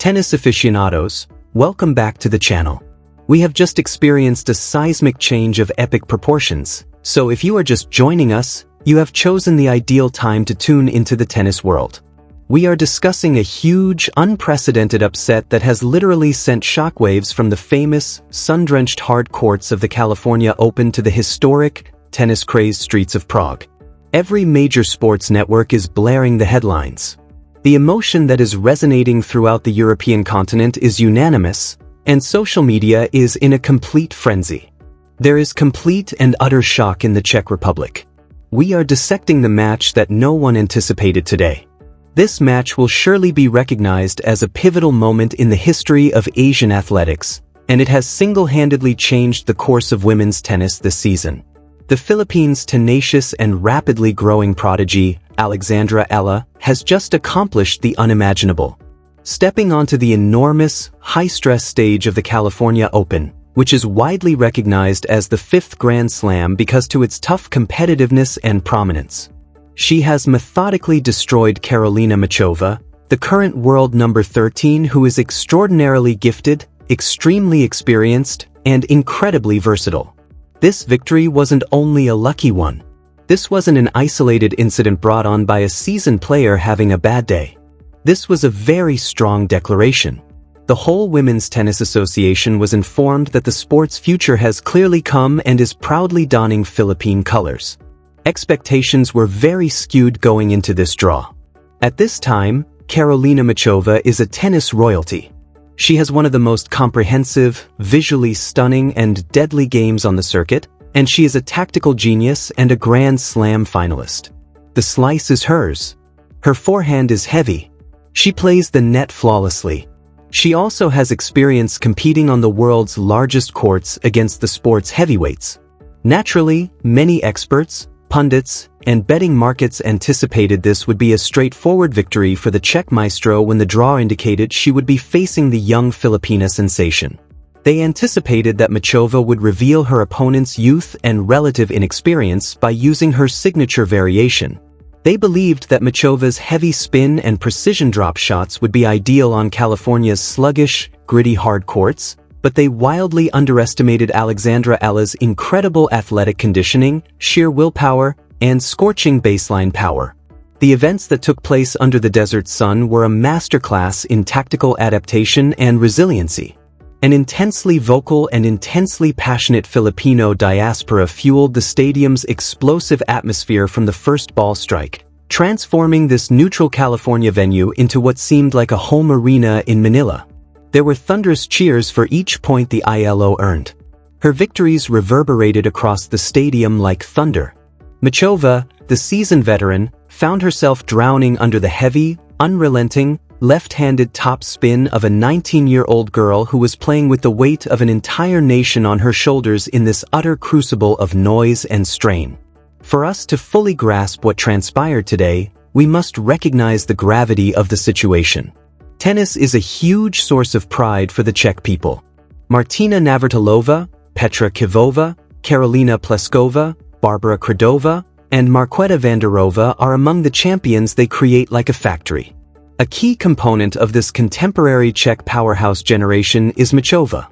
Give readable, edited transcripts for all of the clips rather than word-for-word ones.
Tennis aficionados, welcome back to the channel. We have just experienced a seismic change of epic proportions, so if you are just joining us, you have chosen the ideal time to tune into the tennis world. We are discussing a huge, unprecedented upset that has literally sent shockwaves from the famous, sun-drenched hard courts of the California Open to the historic, tennis-crazed streets of Prague. Every major sports network is blaring the headlines. The emotion that is resonating throughout the European continent is unanimous, and social media is in a complete frenzy. There is complete and utter shock in the Czech Republic. We are dissecting the match that no one anticipated today. This match will surely be recognized as a pivotal moment in the history of Asian athletics, and it has single-handedly changed the course of women's tennis this season. The Philippines' tenacious and rapidly growing prodigy, Alexandra Eala, has just accomplished the unimaginable. Stepping onto the enormous, high-stress stage of the California Open, which is widely recognized as the fifth Grand Slam because to its tough competitiveness and prominence. She has methodically destroyed Karolina Muchova, the current world number 13, who is extraordinarily gifted, extremely experienced, and incredibly versatile. This victory wasn't only a lucky one. This wasn't an isolated incident brought on by a seasoned player having a bad day. This was a very strong declaration. The whole Women's Tennis Association was informed that the sport's future has clearly come and is proudly donning Philippine colors. Expectations were very skewed going into this draw. At this time, Karolina Muchova is a tennis royalty. She has one of the most comprehensive, visually stunning and deadly games on the circuit, and she is a tactical genius and a Grand Slam finalist. The slice is hers. Her forehand is heavy. She plays the net flawlessly. She also has experience competing on the world's largest courts against the sport's heavyweights. Naturally, many experts, pundits, and betting markets anticipated this would be a straightforward victory for the Czech maestro when the draw indicated she would be facing the young Filipina sensation. They anticipated that Machova would reveal her opponent's youth and relative inexperience by using her signature variation. They believed that Machova's heavy spin and precision drop shots would be ideal on California's sluggish, gritty hard courts, but they wildly underestimated Alexandra Eala's incredible athletic conditioning, sheer willpower, and scorching baseline power. The events that took place under the desert sun were a masterclass in tactical adaptation and resiliency. An intensely vocal and intensely passionate Filipino diaspora fueled the stadium's explosive atmosphere from the first ball strike, transforming this neutral California venue into what seemed like a home arena in Manila. There were thunderous cheers for each point the ILO earned. Her victories reverberated across the stadium like thunder. Machova, the seasoned veteran, found herself drowning under the heavy, unrelenting, left-handed top spin of a 19-year-old girl who was playing with the weight of an entire nation on her shoulders in this utter crucible of noise and strain. For us to fully grasp what transpired today, we must recognize the gravity of the situation. Tennis is a huge source of pride for the Czech people. Martina Navratilova, Petra Kvitova, Karolina Pliskova, Barbara Krejcikova, and Markéta Vondroušová are among the champions they create like a factory. A key component of this contemporary Czech powerhouse generation is Machova.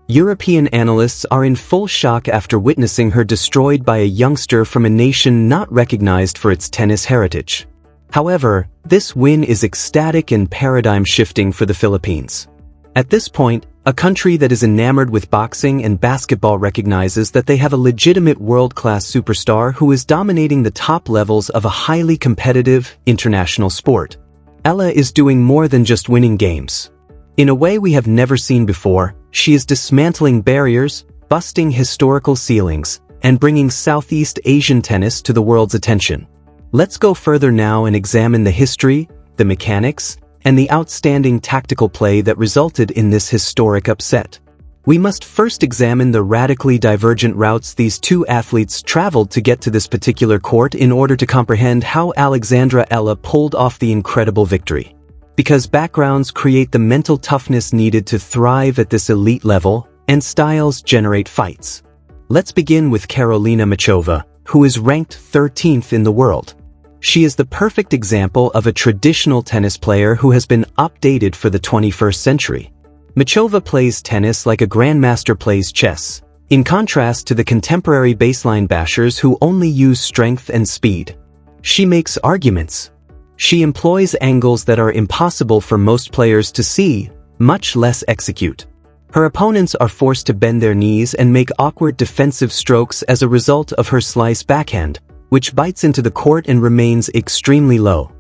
European analysts are in full shock after witnessing her destroyed by a youngster from a nation not recognized for its tennis heritage. However, this win is ecstatic and paradigm-shifting for the Philippines. At this point, a country that is enamored with boxing and basketball recognizes that they have a legitimate world-class superstar who is dominating the top levels of a highly competitive, international sport. Eala is doing more than just winning games. In a way we have never seen before, she is dismantling barriers, busting historical ceilings, and bringing Southeast Asian tennis to the world's attention. Let's go further now and examine the history, the mechanics, and the outstanding tactical play that resulted in this historic upset. We must first examine the radically divergent routes these two athletes traveled to get to this particular court in order to comprehend how Alexandra Eala pulled off the incredible victory. Because backgrounds create the mental toughness needed to thrive at this elite level, and styles generate fights. Let's begin with Karolina Muchova, who is ranked 13th in the world. She is the perfect example of a traditional tennis player who has been updated for the 21st century. Muchova plays tennis like a grandmaster plays chess, in contrast to the contemporary baseline bashers who only use strength and speed. She makes arguments. She employs angles that are impossible for most players to see, much less execute. Her opponents are forced to bend their knees and make awkward defensive strokes as a result of her slice backhand, which bites into the court and remains extremely low.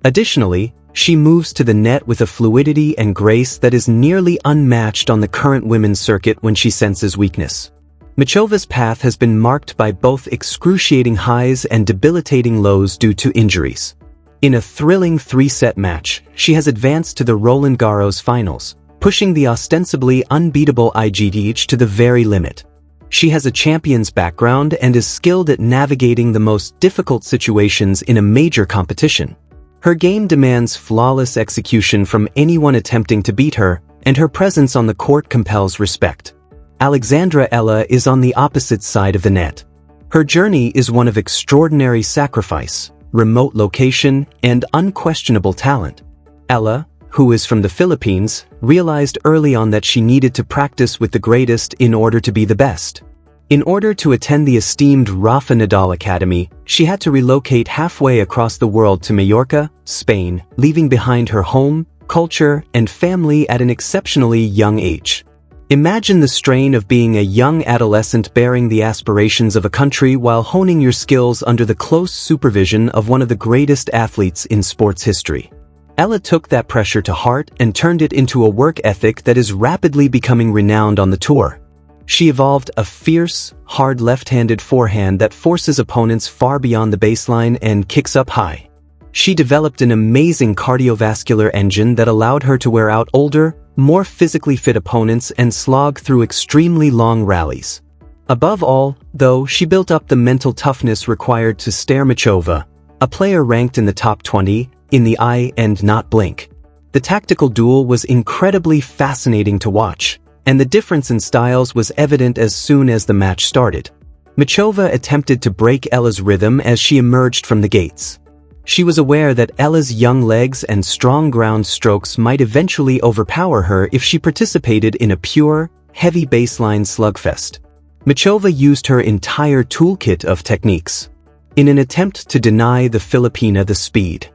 Additionally, she moves to the net with a fluidity and grace that is nearly unmatched on the current women's circuit when she senses weakness. Muchova's path has been marked by both excruciating highs and debilitating lows due to injuries. In a thrilling three-set match, she has advanced to the Roland Garros finals, pushing the ostensibly unbeatable Igdh to the very limit. She has a champion's background and is skilled at navigating the most difficult situations in a major competition. Her game demands flawless execution from anyone attempting to beat her, and her presence on the court compels respect. Alexandra Eala is on the opposite side of the net. Her journey is one of extraordinary sacrifice, remote location, and unquestionable talent. Eala, who is from the Philippines, realized early on that she needed to practice with the greatest in order to be the best. In order to attend the esteemed Rafa Nadal Academy, she had to relocate halfway across the world to Mallorca, Spain, leaving behind her home, culture, and family at an exceptionally young age. Imagine the strain of being a young adolescent bearing the aspirations of a country while honing your skills under the close supervision of one of the greatest athletes in sports history. Eala took that pressure to heart and turned it into a work ethic that is rapidly becoming renowned on the tour. She evolved a fierce, hard left-handed forehand that forces opponents far beyond the baseline and kicks up high. She developed an amazing cardiovascular engine that allowed her to wear out older, more physically fit opponents and slog through extremely long rallies. Above all, though, she built up the mental toughness required to stare Machova, a player ranked in the top 20, in the eye and not blink. The tactical duel was incredibly fascinating to watch, and the difference in styles was evident as soon as the match started. Machova attempted to break Eala's rhythm as she emerged from the gates. She was aware that Eala's young legs and strong ground strokes might eventually overpower her if she participated in a pure, heavy baseline slugfest. Machova used her entire toolkit of techniques in an attempt to deny the Filipina the speed.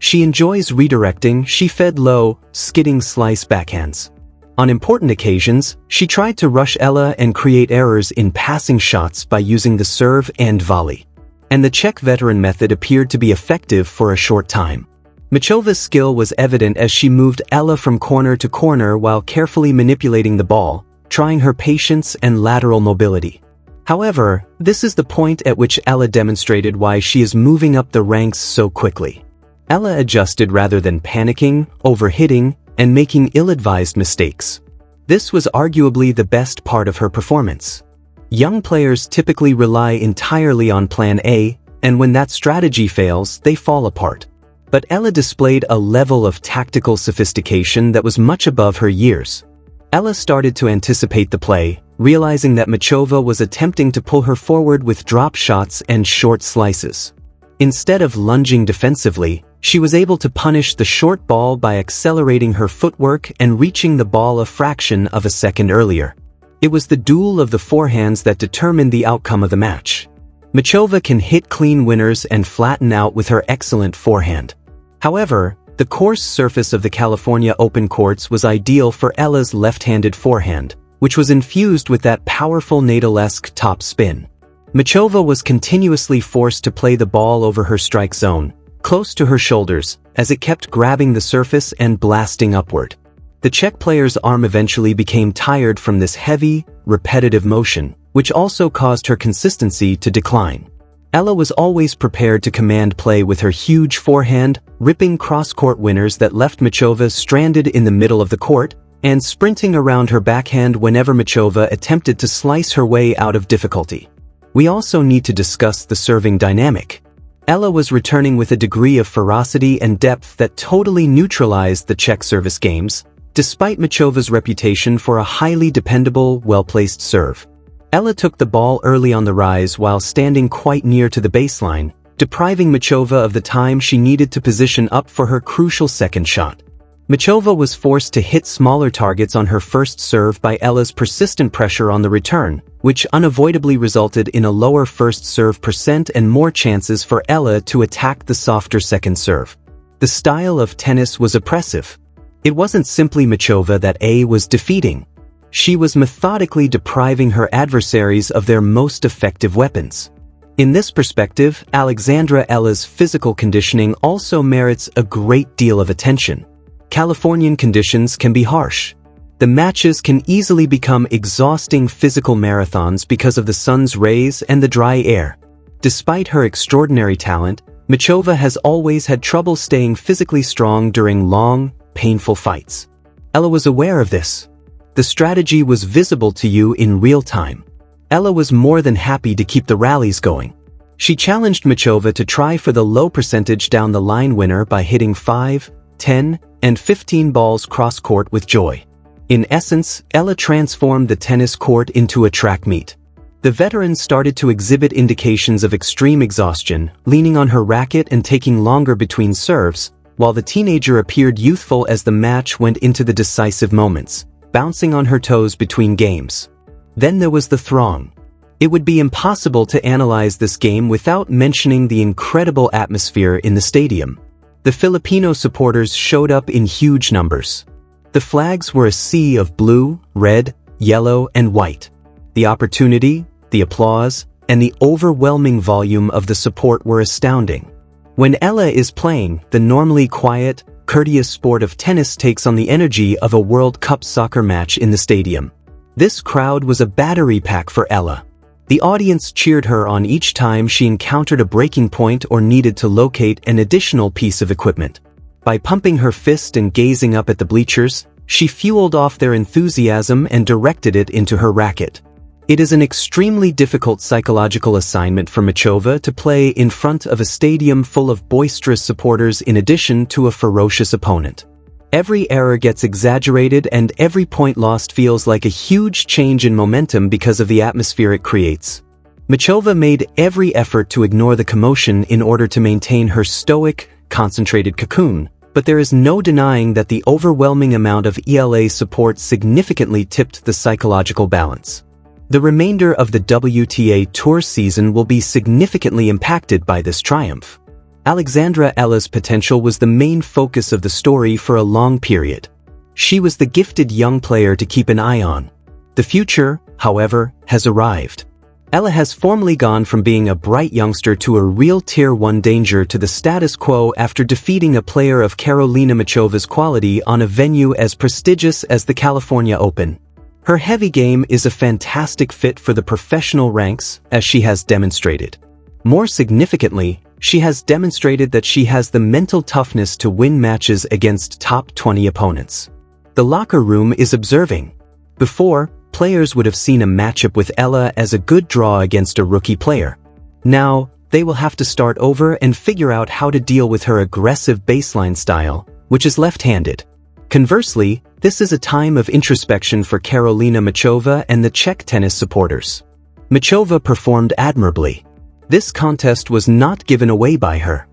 She enjoys redirecting. She fed low, skidding slice backhands. On important occasions, she tried to rush Eala and create errors in passing shots by using the serve and volley. And the Czech veteran method appeared to be effective for a short time. Machova's skill was evident as she moved Eala from corner to corner while carefully manipulating the ball, trying her patience and lateral mobility. However, this is the point at which Eala demonstrated why she is moving up the ranks so quickly. Eala adjusted rather than panicking, overhitting, and making ill-advised mistakes. This was arguably the best part of her performance. Young players typically rely entirely on Plan A, and when that strategy fails, they fall apart. But Eala displayed a level of tactical sophistication that was much above her years. Eala started to anticipate the play, realizing that Machova was attempting to pull her forward with drop shots and short slices. Instead of lunging defensively, she was able to punish the short ball by accelerating her footwork and reaching the ball a fraction of a second earlier. It was the duel of the forehands that determined the outcome of the match. Machova can hit clean winners and flatten out with her excellent forehand. However, the coarse surface of the California Open courts was ideal for Eala's left-handed forehand, which was infused with that powerful Nadal-esque top spin. Machova was continuously forced to play the ball over her strike zone, close to her shoulders, as it kept grabbing the surface and blasting upward. The Czech player's arm eventually became tired from this heavy, repetitive motion, which also caused her consistency to decline. Eala was always prepared to command play with her huge forehand, ripping cross-court winners that left Machova stranded in the middle of the court, and sprinting around her backhand whenever Machova attempted to slice her way out of difficulty. We also need to discuss the serving dynamic. Eala was returning with a degree of ferocity and depth that totally neutralized the Czech service games, despite Machova's reputation for a highly dependable, well-placed serve. Eala took the ball early on the rise while standing quite near to the baseline, depriving Machova of the time she needed to position up for her crucial second shot. Machova was forced to hit smaller targets on her first serve by Eala's persistent pressure on the return, which unavoidably resulted in a lower first serve percent and more chances for Eala to attack the softer second serve. The style of tennis was oppressive. It wasn't simply Machova that A was defeating. She was methodically depriving her adversaries of their most effective weapons. In this perspective, Alexandra Eala's physical conditioning also merits a great deal of attention. Californian conditions can be harsh. The matches can easily become exhausting physical marathons because of the sun's rays and the dry air. Despite her extraordinary talent, Machova has always had trouble staying physically strong during long, painful fights. Eala was aware of this. The strategy was visible to you in real time. Eala was more than happy to keep the rallies going. She challenged Machova to try for the low percentage down the line winner by hitting 5, 10, and 15 balls cross-court with joy. In essence, Eala transformed the tennis court into a track meet. The veteran started to exhibit indications of extreme exhaustion, leaning on her racket and taking longer between serves, while the teenager appeared youthful as the match went into the decisive moments, bouncing on her toes between games. Then there was the throng. It would be impossible to analyze this game without mentioning the incredible atmosphere in the stadium. The Filipino supporters showed up in huge numbers. The flags were a sea of blue, red, yellow, and white. The opportunity, the applause, and the overwhelming volume of the support were astounding. When Eala is playing, the normally quiet, courteous sport of tennis takes on the energy of a World Cup soccer match in the stadium. This crowd was a battery pack for Eala. The audience cheered her on each time she encountered a breaking point or needed to locate an additional piece of equipment. By pumping her fist and gazing up at the bleachers, she fueled off their enthusiasm and directed it into her racket. It is an extremely difficult psychological assignment for Machova to play in front of a stadium full of boisterous supporters in addition to a ferocious opponent. Every error gets exaggerated and every point lost feels like a huge change in momentum because of the atmosphere it creates. Machova made every effort to ignore the commotion in order to maintain her stoic, concentrated cocoon, but there is no denying that the overwhelming amount of EALA support significantly tipped the psychological balance. The remainder of the WTA Tour season will be significantly impacted by this triumph. Alexandra Eala's potential was the main focus of the story for a long period. She was the gifted young player to keep an eye on. The future, however, has arrived. Eala has formally gone from being a bright youngster to a real Tier 1 danger to the status quo after defeating a player of Karolina Muchova's quality on a venue as prestigious as the California Open. Her heavy game is a fantastic fit for the professional ranks, as she has demonstrated. More significantly, she has demonstrated that she has the mental toughness to win matches against top 20 opponents. The locker room is observing. Before, players would have seen a matchup with Eala as a good draw against a rookie player. Now, they will have to start over and figure out how to deal with her aggressive baseline style, which is left-handed. Conversely, this is a time of introspection for Karolina Muchova and the Czech tennis supporters. Machova performed admirably. This contest was not given away by her.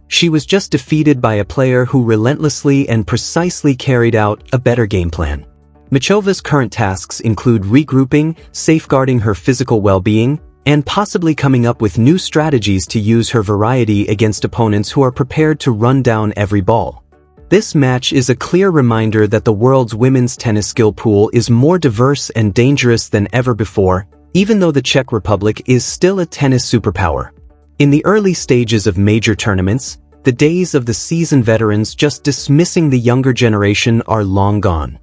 She was just defeated by a player who relentlessly and precisely carried out a better game plan. Machova's current tasks include regrouping, safeguarding her physical well-being, and possibly coming up with new strategies to use her variety against opponents who are prepared to run down every ball. This match is a clear reminder that the world's women's tennis skill pool is more diverse and dangerous than ever before, even though the Czech Republic is still a tennis superpower. In the early stages of major tournaments, the days of the seasoned veterans just dismissing the younger generation are long gone.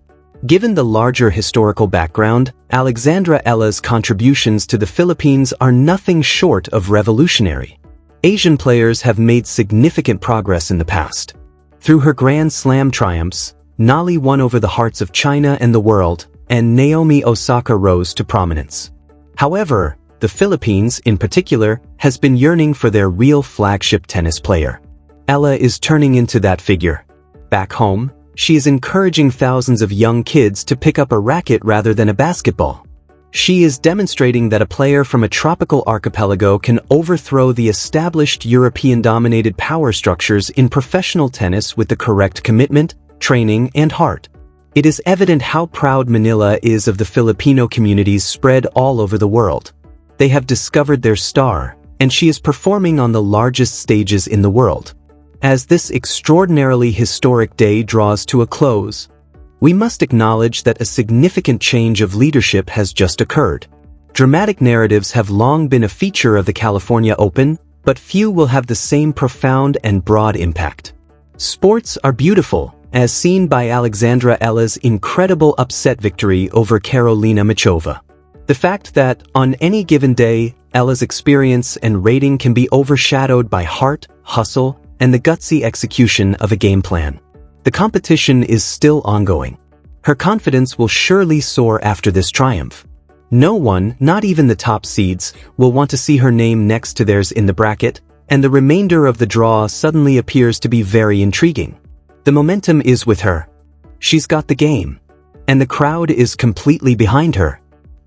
Given the larger historical background, Alexandra Eala's contributions to the Philippines are nothing short of revolutionary. Asian players have made significant progress in the past. Through her Grand Slam triumphs, Nali won over the hearts of China and the world, and Naomi Osaka rose to prominence. However, the Philippines, in particular, has been yearning for their real flagship tennis player. Eala is turning into that figure. Back home, she is encouraging thousands of young kids to pick up a racket rather than a basketball. She is demonstrating that a player from a tropical archipelago can overthrow the established European-dominated power structures in professional tennis with the correct commitment, training, and heart. It is evident how proud Manila is of the Filipino communities spread all over the world. They have discovered their star, and she is performing on the largest stages in the world. As this extraordinarily historic day draws to a close, we must acknowledge that a significant change of leadership has just occurred. Dramatic narratives have long been a feature of the California Open, but few will have the same profound and broad impact. Sports are beautiful, as seen by Alexandra Eala's incredible upset victory over Karolina Muchova. The fact that, on any given day, Eala's experience and rating can be overshadowed by heart, hustle, and the gutsy execution of a game plan. The competition is still ongoing. Her confidence will surely soar after this triumph. No one, not even the top seeds, will want to see her name next to theirs in the bracket, and the remainder of the draw suddenly appears to be very intriguing. The momentum is with her. She's got the game. And the crowd is completely behind her.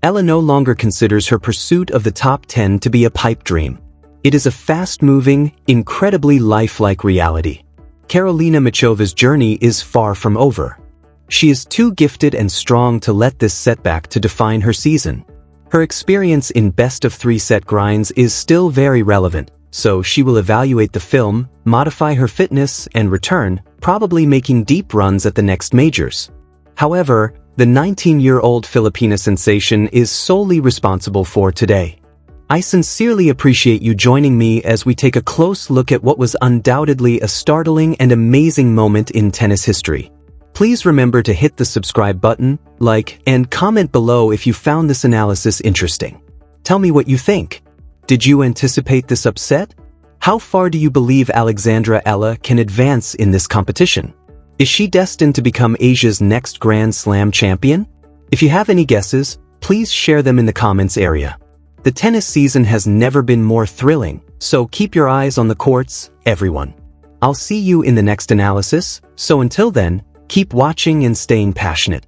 Eala no longer considers her pursuit of the top 10 to be a pipe dream. It is a fast-moving, incredibly lifelike reality. Karolina Muchova's journey is far from over. She is too gifted and strong to let this setback to define her season. Her experience in best-of-3 set grinds is still very relevant, so she will evaluate the film, modify her fitness, and return, probably making deep runs at the next majors. However, the 19-year-old Filipina sensation is solely responsible for today. I sincerely appreciate you joining me as we take a close look at what was undoubtedly a startling and amazing moment in tennis history. Please remember to hit the subscribe button, like, and comment below if you found this analysis interesting. Tell me what you think. Did you anticipate this upset? How far do you believe Alexandra Eala can advance in this competition? Is she destined to become Asia's next Grand Slam champion? If you have any guesses, please share them in the comments area. The tennis season has never been more thrilling, so keep your eyes on the courts, everyone. I'll see you in the next analysis, so until then, keep watching and staying passionate.